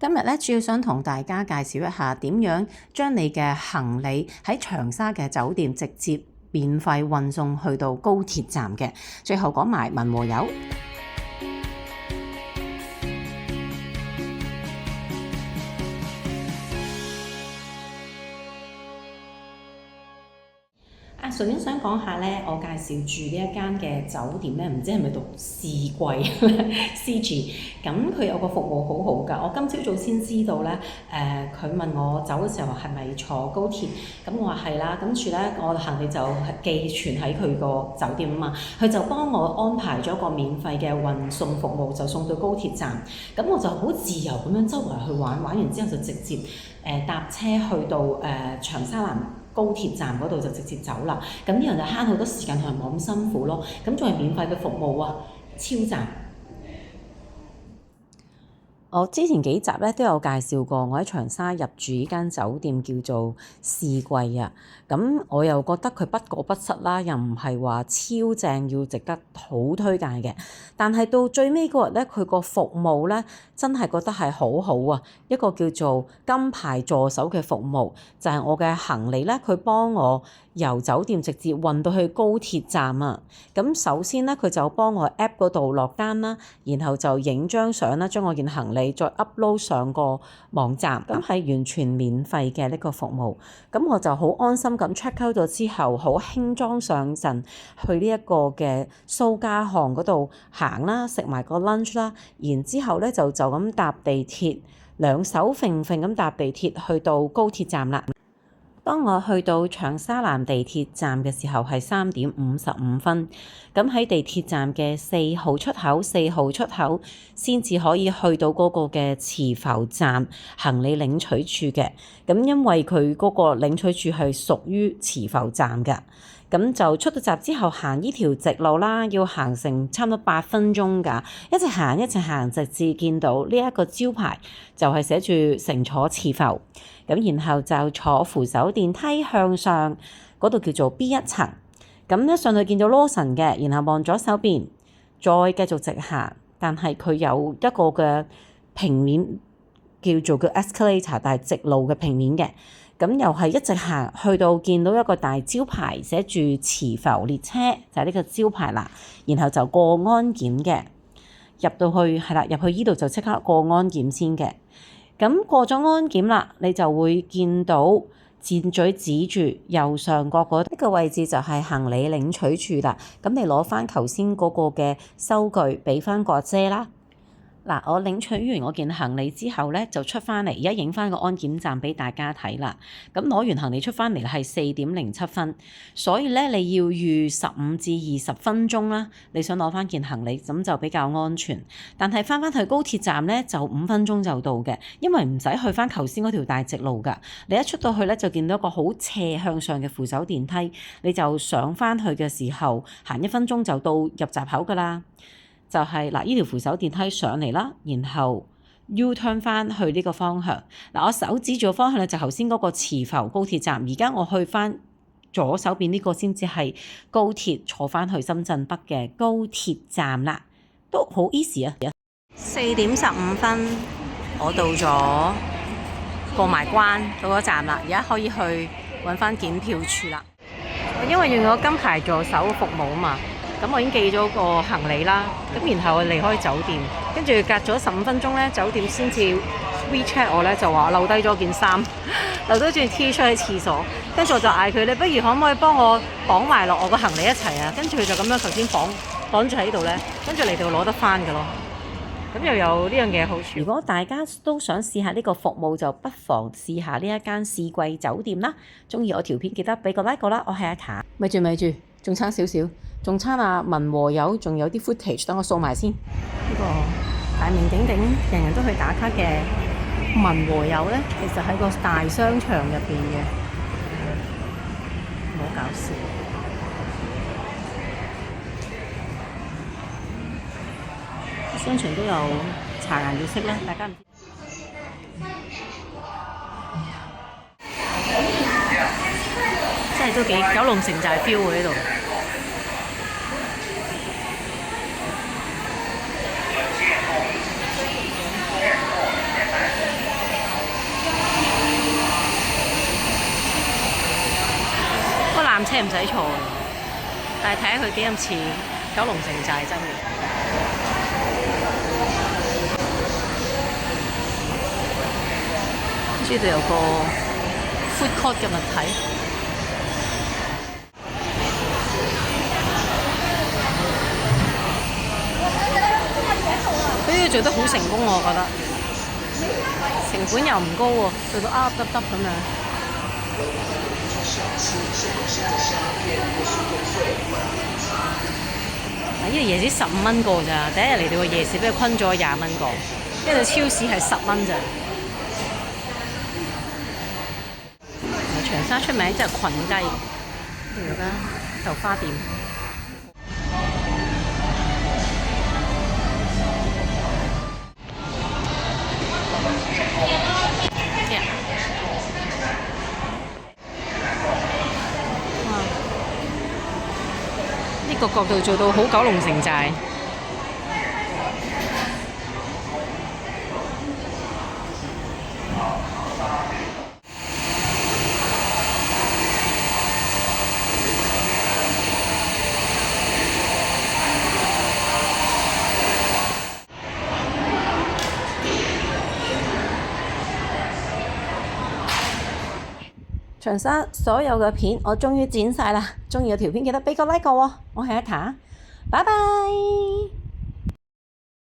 今日咧主要想同大家介紹一下點樣將你嘅行李喺長沙嘅酒店直接免費運送去到高鐵站嘅。最後講埋文和友。順便想講下咧，我介紹住呢一間嘅酒店咧，唔知係咪讀仕貴咧 CG， 咁佢有個服務好好㗎。我今朝早先知道咧，佢問我走嘅時候係咪坐高鐵，咁我話係啦，跟住咧我行李就寄存喺佢個酒店啊嘛，佢就幫我安排咗個免費嘅運送服務，就送到高鐵站，咁我就好自由咁樣周圍去玩，玩完之後就直接搭車去到長沙灣高鐵站嗰度就直接走啦，咁呢樣就慳好多時間同埋冇咁辛苦咯，咁仲係免費嘅服務啊，超讚！我之前幾集咧都有介紹過，我喺長沙入住呢間酒店叫做仕貴啊，咁我又覺得佢不過不失啦，又唔係話超正要值得好推介嘅，但係到最尾嗰日咧，佢個服務咧真係覺得係好好啊，一個叫做金牌助手嘅服務，就係我嘅行李咧，佢幫我由酒店直接運到去高鐵站啊！咁首先咧，佢就幫我 App 嗰度落單啦，然後就影張相啦，將我件行李再 upload 上個網站，咁係完全免費嘅呢個服務。咁我就好安心咁 check out 咗之後，好輕裝上陣去呢一個嘅蘇家巷嗰度行啦，食埋個 lunch 啦，然之後咧就咁搭地鐵，兩手揈揈咁搭地鐵去到高鐵站啦。當我去到長沙灣地鐵站嘅時候係3:55，咁喺地鐵站嘅4號出口先至可以去到嗰個嘅慈浮站行李領取處嘅。咁因為佢嗰個領取處係屬於慈浮站嘅，咁就出到閘之後行呢條直路啦，要行成差唔多8分鐘㗎，一直行，直至見到呢一個招牌就係寫住乘坐慈浮。咁然後就坐扶手電梯向上，嗰度叫做 B1 層。咁一上去見到 Lawson 嘅，然後望左手邊，再繼續直行。但係佢有一個嘅平面叫做 escalator， 但係直路嘅平面嘅。咁又係一直行去到見到一個大招牌，寫住慈浮列車，就係呢個招牌啦。然後就過安檢嘅，入到去係啦，入去呢度就即刻過安檢先嘅。咁過咗安檢啦，你就會見到箭嘴指住右上角嗰個位置就係行李領取處啦。咁你攞翻頭先嗰個嘅收據俾翻個姐啦。嗱，我領取完我件行李之後咧，就出翻嚟，而家影翻個安檢站俾大家睇啦。咁攞完行李出翻嚟係4:07，所以咧你要預15至20分鐘啦。你想攞翻件行李，咁就比較安全。但係翻去高鐵站咧，就5分鐘就到嘅，因為唔使去翻頭先嗰條大直路㗎。你一出到去咧，就見到一個好斜向上嘅扶手電梯，你就上翻去嘅時候，行1分鐘就到入閘口㗎啦。就係嗱，呢條扶手電梯上嚟啦，然後 U turn 翻去呢個方向。嗱，我手指住個方向咧，就頭先嗰個慈浮高鐵站。而家我去翻左手邊呢個先至係高鐵坐翻去深圳北嘅高鐵站啦，都好 easy 啊！4:15，我到咗過埋關到咗站啦，而家可以去揾翻檢票處啦。我因為用咗金牌助手服務啊嘛。咁我已經寄咗個行李啦，咁然後我離開酒店，跟住隔咗15分鐘咧，酒店先至 WeChat 我咧，就話留低咗件衫，留低件 T 恤喺廁所，跟住我就嗌佢，你不如可唔可以幫我綁埋落我個行李一齊啊？跟住佢就咁樣頭先綁住喺度咧，跟住嚟到攞得翻㗎咯。咁又有呢樣嘢好處。如果大家都想試下呢個服務，就不妨試下呢一間仕貴酒店啦。鍾意我條片記得俾個 like 啦，我係阿塔。咪住，仲差少少。仲差啊文和友，仲有啲 footage， 等我掃埋先。呢個大名鼎鼎，人人都去打卡嘅文和友咧，其實喺個大商場入邊嘅，好搞笑。商場都有茶顏悅色啦，大家唔知。真係都幾九龍城寨 feel 喎呢度。車唔使坐，但係睇下佢幾咁似九龍城寨真嘅。呢度有個 food court 嘅物體，呢個做得好成功喎，我覺得成本又唔高喎，做到凹凸凸咁樣。呢個椰子15蚊個咋，第一日嚟到個夜市俾佢昆咗20蚊個，呢度超市係10蚊咋。長沙出名即係裙雞，呢度間豆花店。哇！呢個角度做到好九龍城寨。長沙所有嘅片我終於剪晒啦，鍾意嘅條片記得畀個 like 我喎，我係阿塔，拜拜。